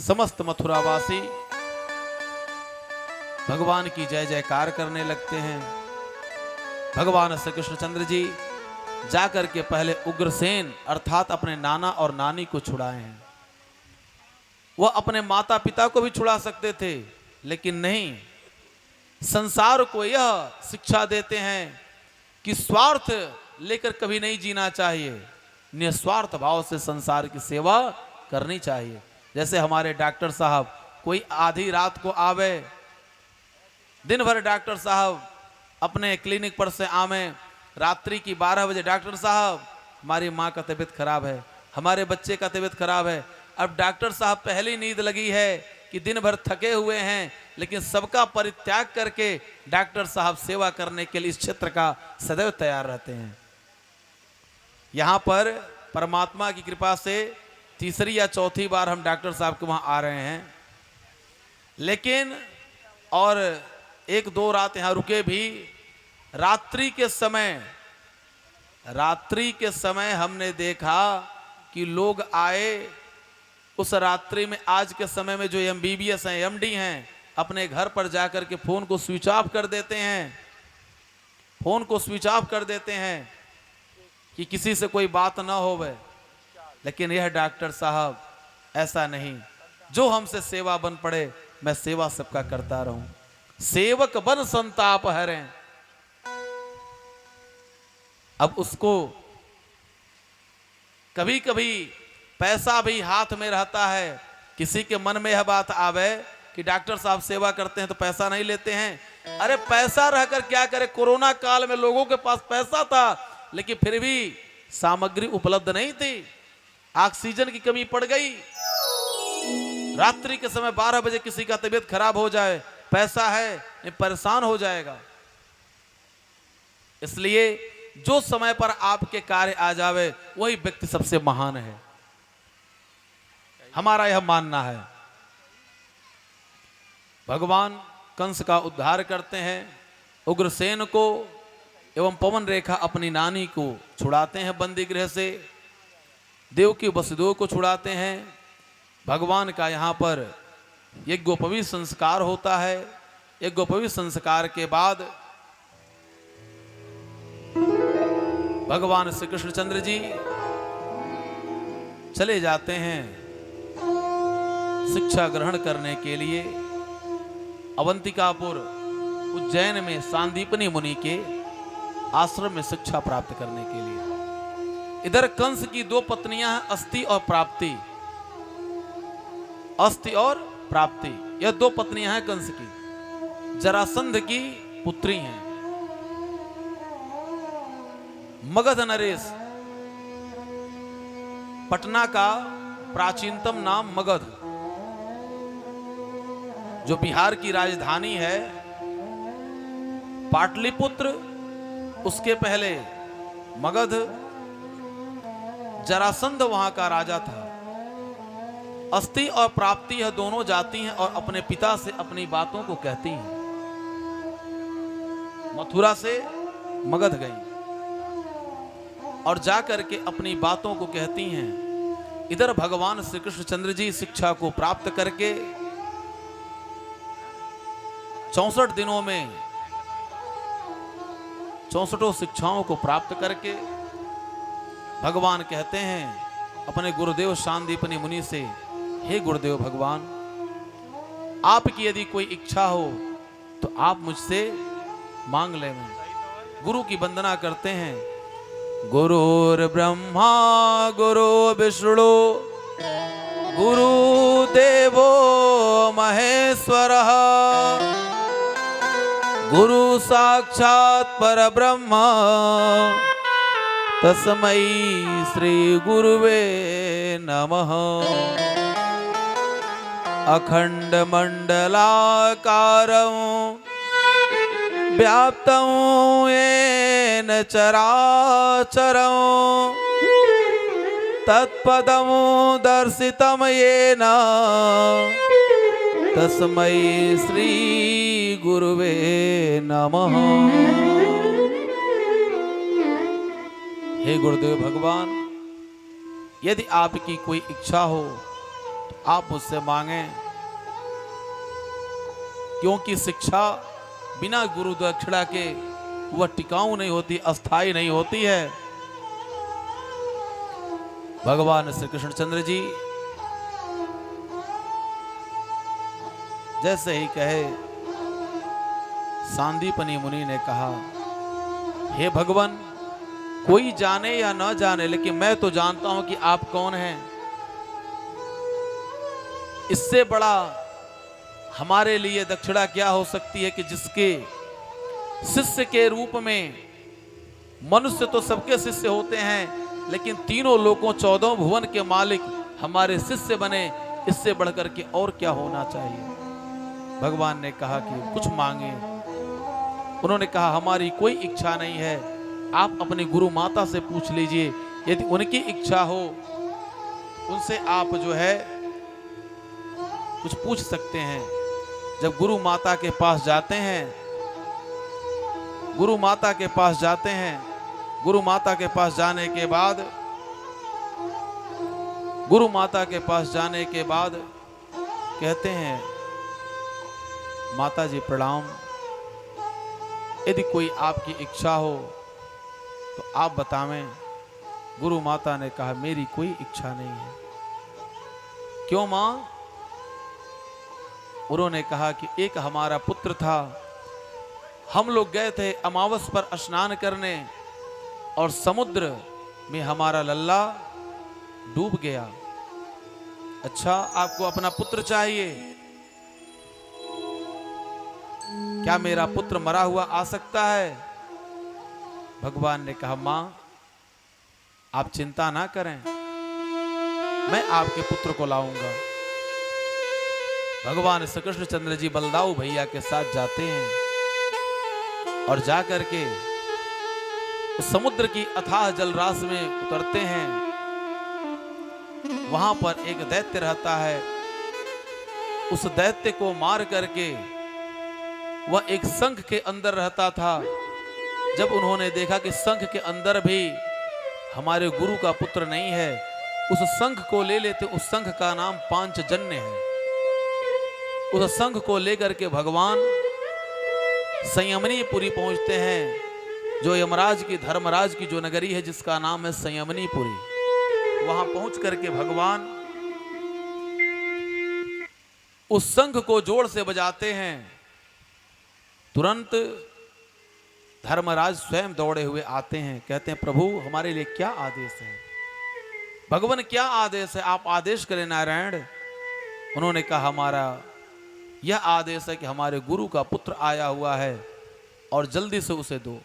समस्त मथुरावासी भगवान की जय जयकार करने लगते हैं। भगवान श्री कृष्णचंद्र जी जाकर के पहले उग्रसेन अर्थात अपने नाना और नानी को छुड़ाए हैं। वह अपने माता पिता को भी छुड़ा सकते थे, लेकिन नहीं, संसार को यह शिक्षा देते हैं कि स्वार्थ लेकर कभी नहीं जीना चाहिए, निस्वार्थ भाव से संसार की सेवा करनी चाहिए। जैसे हमारे डॉक्टर साहब, कोई आधी रात को आवे, दिन भर डॉक्टर साहब अपने क्लिनिक पर से आवे, रात्रि की 12 बजे डॉक्टर साहब हमारी माँ का तबीयत खराब है, हमारे बच्चे का तबीयत खराब है। अब डॉक्टर साहब पहली नींद लगी है कि दिन भर थके हुए हैं, लेकिन सबका परित्याग करके डॉक्टर साहब सेवा करने के लिए इस क्षेत्र का सदैव तैयार रहते हैं। यहाँ पर परमात्मा की कृपा से तीसरी या चौथी बार हम डॉक्टर साहब के वहाँ आ रहे हैं, लेकिन और एक दो रात यहाँ रुके भी। रात्रि के समय हमने देखा कि लोग आए उस रात्रि में। आज के समय में जो MBBS हैं, MD हैं, अपने घर पर जाकर के फोन को स्विच ऑफ कर देते हैं, कि किसी से कोई बात ना होवे। लेकिन यह डॉक्टर साहब ऐसा नहीं, जो हमसे सेवा बन पड़े मैं सेवा सबका करता रहूं। सेवक बन संताप हरें। अब उसको कभी कभी पैसा भी हाथ में रहता है। किसी के मन में यह बात आवे कि डॉक्टर साहब सेवा करते हैं तो पैसा नहीं लेते हैं। अरे पैसा रहकर क्या करे? कोरोना काल में लोगों के पास पैसा था, लेकिन फिर भी सामग्री उपलब्ध नहीं थी, ऑक्सीजन की कमी पड़ गई। रात्रि के समय 12 बजे किसी का तबीयत खराब हो जाए, पैसा है ये परेशान हो जाएगा। इसलिए जो समय पर आपके कार्य आ जावे वही व्यक्ति सबसे महान है, हमारा यह मानना है। भगवान कंस का उद्धार करते हैं, उग्रसेन को एवं पवन रेखा अपनी नानी को छुड़ाते हैं बंदी गृह से, देवकी वसुदेव को छुड़ाते हैं। भगवान का यहाँ पर यज्ञोपवीत संस्कार होता है। यज्ञोपवीत संस्कार के बाद भगवान श्री कृष्णचंद्र जी चले जाते हैं शिक्षा ग्रहण करने के लिए अवंतिकापुर उज्जैन में सांदीपनी मुनि के आश्रम में शिक्षा प्राप्त करने के लिए। इधर कंस की दो पत्नियां हैं, अस्ति और प्राप्ति। अस्ति और प्राप्ति, यह दो पत्नियां हैं कंस की, जरासंध की पुत्री हैं। मगध नरेश, पटना का प्राचीनतम नाम मगध, जो बिहार की राजधानी है। पाटलिपुत्र, उसके पहले मगध। जरासंध वहां का राजा था। अस्ति और प्राप्ति यह दोनों जाती हैं और अपने पिता से अपनी बातों को कहती हैं। मथुरा से मगध गई और जाकर के अपनी बातों को कहती हैं। इधर भगवान श्री कृष्णचंद्र जी शिक्षा को प्राप्त करके 64 दिनों में 64 शिक्षाओं को प्राप्त करके भगवान कहते हैं अपने गुरुदेव सांदीपनी मुनि से, हे गुरुदेव भगवान, आपकी यदि कोई इच्छा हो तो आप मुझसे मांग लें। गुरु की वंदना करते हैं। गुरुर्ब्रह्मा गुरु विष्णु गुरुदेवो महेश्वरः गुरु साक्षात् परब्रह्म तस्मै श्री गुरुवे नमः। अखंड मंडलाकारं व्याप्तं येन चराचरं तत्पदं दर्शितं येन तस्मै श्री गुरुवे नमः। हे गुरुदेव भगवान, यदि आपकी कोई इच्छा हो तो आप मुझसे मांगें, क्योंकि शिक्षा बिना गुरु दक्षिणा के वह टिकाऊ नहीं होती, अस्थाई नहीं होती है। भगवान श्री कृष्णचंद्र जी जैसे ही कहे, सांदीपनी मुनि ने कहा, हे भगवान, कोई जाने या न जाने, लेकिन मैं तो जानता हूं कि आप कौन हैं। इससे बड़ा हमारे लिए दक्षिणा क्या हो सकती है कि जिसके शिष्य के रूप में, मनुष्य तो सबके शिष्य होते हैं, लेकिन तीनों लोकों 14 भुवन के मालिक हमारे शिष्य बने, इससे बढ़कर के और क्या होना चाहिए। भगवान ने कहा कि कुछ मांगे। उन्होंने कहा, हमारी कोई इच्छा नहीं है, आप अपनी गुरु माता से पूछ लीजिए, यदि उनकी इच्छा हो उनसे आप जो है कुछ पूछ सकते हैं। जब गुरु माता के पास जाते हैं, गुरु माता के पास जाते हैं, गुरु माता के पास जाने के बाद, गुरु माता के पास जाने के बाद कहते हैं, माता जी प्रणाम, यदि कोई आपकी इच्छा हो तो आप बतावें। गुरु माता ने कहा, मेरी कोई इच्छा नहीं है। क्यों मां? उन्होंने कहा कि एक हमारा पुत्र था, हम लोग गए थे अमावस पर स्नान करने और समुद्र में हमारा लल्ला डूब गया। अच्छा, आपको अपना पुत्र चाहिए? क्या मेरा पुत्र मरा हुआ आ सकता है? भगवान ने कहा, मां आप चिंता ना करें, मैं आपके पुत्र को लाऊंगा। भगवान श्री कृष्णचंद्र जी बलदाऊ भैया के साथ जाते हैं और जाकर के उस समुद्र की अथाह जलराशि में उतरते हैं। वहां पर एक दैत्य रहता है, उस दैत्य को मार करके वह एक शंख के अंदर रहता था। जब उन्होंने देखा कि शंख के अंदर भी हमारे गुरु का पुत्र नहीं है, उस शंख को ले लेते। उस शंख का नाम पांचजन्य है। उस शंख को लेकर के भगवान संयमनीपुरी पहुंचते हैं, जो यमराज की, धर्मराज की जो नगरी है, जिसका नाम है संयमनीपुरी। वहां पहुंच करके भगवान उस शंख को जोर से बजाते हैं। तुरंत धर्मराज स्वयं दौड़े हुए आते हैं, कहते हैं, प्रभु हमारे लिए क्या आदेश है? भगवान क्या आदेश है? आप आदेश करें नारायण। उन्होंने कहा, हमारा यह आदेश है कि हमारे गुरु का पुत्र आया हुआ है और जल्दी से उसे दो।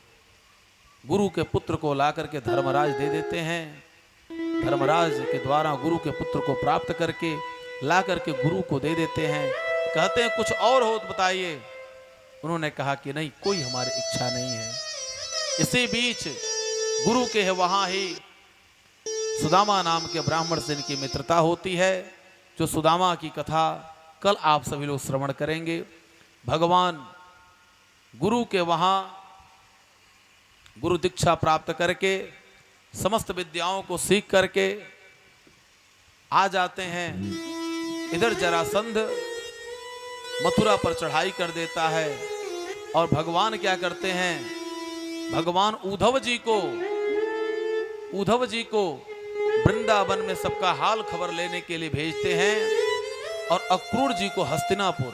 गुरु के पुत्र को ला करके धर्मराज दे देते हैं। धर्मराज के द्वारा गुरु के पुत्र को प्राप्त करके ला करके गुरु को दे देते हैं। कहते हैं, कुछ और हो तो बताइए। उन्होंने कहा कि नहीं, कोई हमारी इच्छा नहीं है। इसी बीच गुरु के है वहां ही सुदामा नाम के ब्राह्मण से इनकी मित्रता होती है, जो सुदामा की कथा कल आप सभी लोग श्रवण करेंगे। भगवान गुरु के वहां गुरु दीक्षा प्राप्त करके समस्त विद्याओं को सीख करके आ जाते हैं। इधर जरासंध मथुरा पर चढ़ाई कर देता है और भगवान क्या करते हैं? भगवान उद्धव जी को वृंदावन में सबका हाल खबर लेने के लिए भेजते हैं और अक्रूर जी को हस्तिनापुर।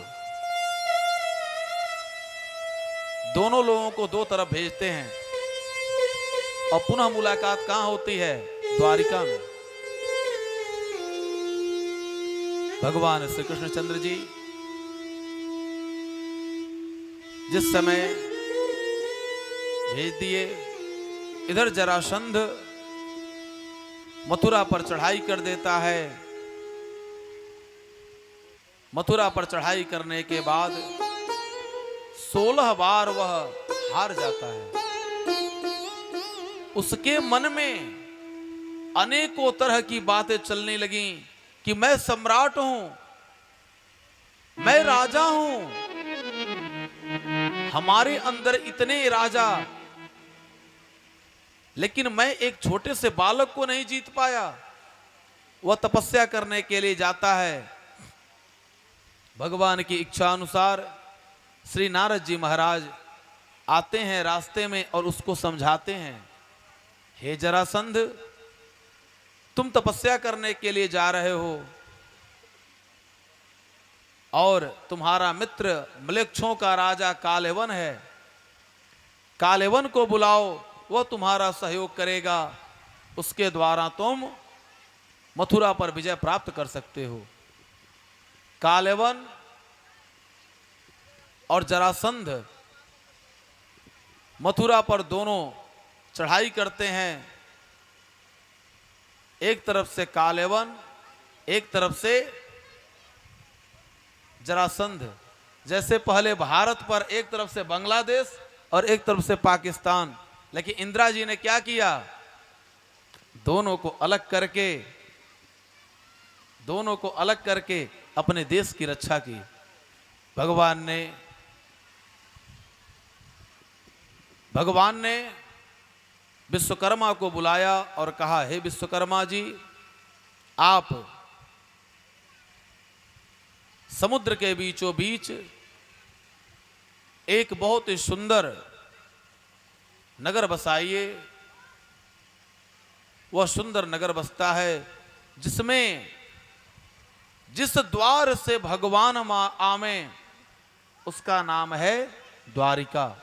दोनों लोगों को दो तरफ भेजते हैं और पुनः मुलाकात कहां होती है? द्वारिका में। भगवान श्री कृष्णचंद्र जी जिस समय भेज दिए, इधर जरासंध मथुरा पर चढ़ाई कर देता है। मथुरा पर चढ़ाई करने के बाद 16 बार वह हार जाता है। उसके मन में अनेकों तरह की बातें चलने लगी कि मैं सम्राट हूं, मैं राजा हूं, हमारे अंदर इतने राजा, लेकिन मैं एक छोटे से बालक को नहीं जीत पाया। वह तपस्या करने के लिए जाता है। भगवान की इच्छा अनुसार श्री नारद जी महाराज आते हैं रास्ते में और उसको समझाते हैं, हे जरासंध, तुम तपस्या करने के लिए जा रहे हो और तुम्हारा मित्र म्लेच्छों का राजा कालेवन है, कालेवन को बुलाओ, वह तुम्हारा सहयोग करेगा, उसके द्वारा तुम मथुरा पर विजय प्राप्त कर सकते हो। कालेवन और जरासंध मथुरा पर दोनों चढ़ाई करते हैं, एक तरफ से कालेवन, एक तरफ से जरासंध। जैसे पहले भारत पर एक तरफ से बांग्लादेश और एक तरफ से पाकिस्तान, लेकिन इंदिरा जी ने क्या किया, दोनों को अलग करके अपने देश की रक्षा की। भगवान ने विश्वकर्मा को बुलाया और कहा, हे विश्वकर्मा जी, आप समुद्र के बीचों बीच एक बहुत ही सुंदर नगर बसाइए। वह सुंदर नगर बसता है जिसमें जिस द्वार से भगवान आवे उसका नाम है द्वारिका।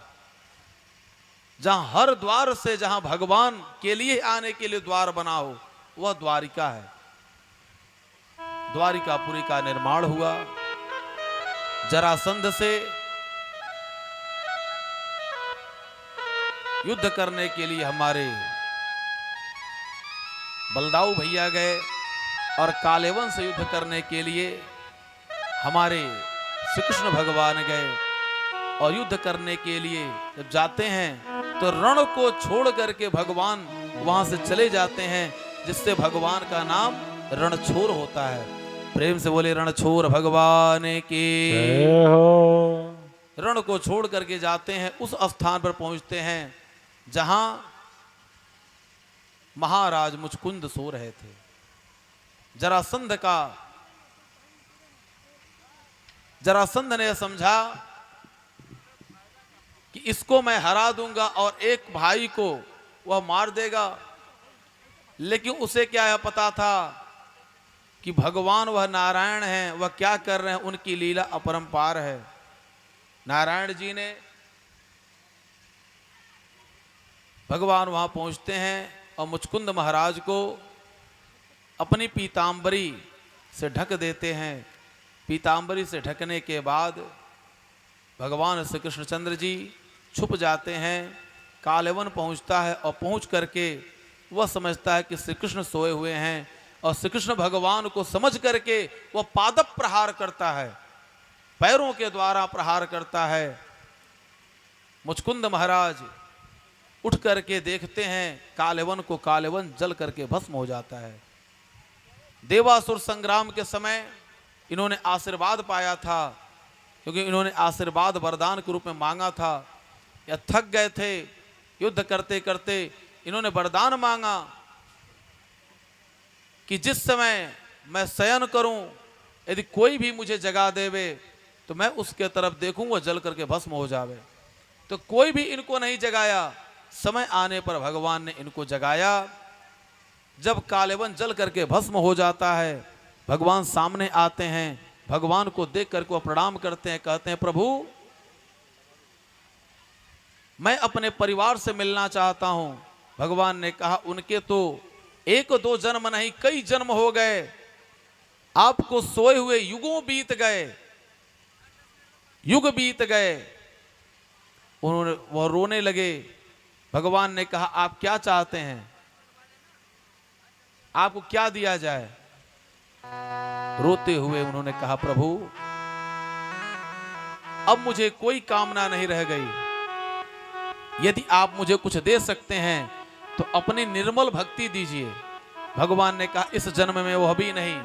जहां हर द्वार से जहां भगवान के लिए आने के लिए द्वार बना हो वह द्वारिका है। द्वारिकापुरी का निर्माण हुआ। जरासंध से युद्ध करने के लिए हमारे बलदाऊ भैया गए और कालेवन से युद्ध करने के लिए हमारे श्री कृष्ण भगवान गए। और युद्ध करने के लिए जब जाते हैं तो रण को छोड़ करके भगवान वहां से चले जाते हैं, जिससे भगवान का नाम रणछोर होता है। प्रेम से बोले रणछोर भगवान की जय हो। रण को छोड़ करके जाते हैं, उस स्थान पर पहुंचते हैं जहां महाराज मुचकुंद सो रहे थे। जरासंध ने समझा कि इसको मैं हरा दूंगा और एक भाई को वह मार देगा, लेकिन उसे क्या पता था कि भगवान वह नारायण हैं, वह क्या कर रहे हैं, उनकी लीला अपरंपार है। नारायण जी ने भगवान वहां पहुंचते हैं और मुचकुंद महाराज को अपनी पीतांबरी से ढक देते हैं। पीतांबरी से ढकने के बाद भगवान श्री कृष्णचंद्र जी छुप जाते हैं। कालेवन पहुंचता है और पहुंच करके वह समझता है कि श्री कृष्ण सोए हुए हैं और श्री कृष्ण भगवान को समझ करके वह पादप प्रहार करता है, पैरों के द्वारा प्रहार करता है। मुचकुंद महाराज उठ करके देखते हैं कालेवन को, कालेवन जल करके भस्म हो जाता है। देवासुर संग्राम के समय इन्होंने आशीर्वाद पाया था, क्योंकि इन्होंने आशीर्वाद वरदान के रूप में मांगा था। या थक गए थे युद्ध करते करते, इन्होंने वरदान मांगा कि जिस समय मैं शयन करूं, यदि कोई भी मुझे जगा देवे तो मैं उसके तरफ देखूं वह जल करके भस्म हो जावे। तो कोई भी इनको नहीं जगाया। समय आने पर भगवान ने इनको जगाया। जब कालेवन जल करके भस्म हो जाता है, भगवान सामने आते हैं, भगवान को देख करके प्रणाम करते हैं, कहते हैं प्रभु मैं अपने परिवार से मिलना चाहता हूं। भगवान ने कहा उनके तो 1-2 जन्म नहीं कई जन्म हो गए, आपको सोए हुए युगों बीत गए, युग बीत गए। वह रोने लगे। भगवान ने कहा आप क्या चाहते हैं, आपको क्या दिया जाए। रोते हुए उन्होंने कहा प्रभु अब मुझे कोई कामना नहीं रह गई, यदि आप मुझे कुछ दे सकते हैं तो अपनी निर्मल भक्ति दीजिए। भगवान ने कहा इस जन्म में वह भी नहीं,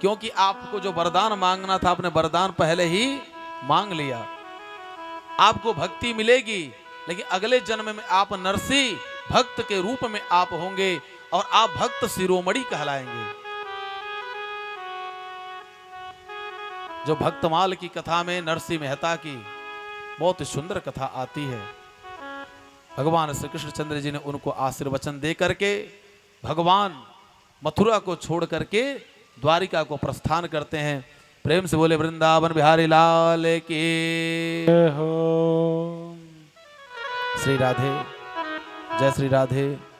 क्योंकि आपको जो वरदान मांगना था आपने वरदान पहले ही मांग लिया। आपको भक्ति मिलेगी, लेकिन अगले जन्म में आप नरसी भक्त के रूप में आप होंगे और आप भक्त शिरोमणि कहलाएंगे। जो भक्तमाल की कथा में नरसिंह मेहता की बहुत सुंदर कथा आती है। भगवान श्री कृष्णचंद्र जी ने उनको आशीर्वचन दे करके भगवान मथुरा को छोड़ करके द्वारिका को प्रस्थान करते हैं। प्रेम से बोले वृंदावन बिहारी लाल की हो। श्री राधे, जय श्री राधे।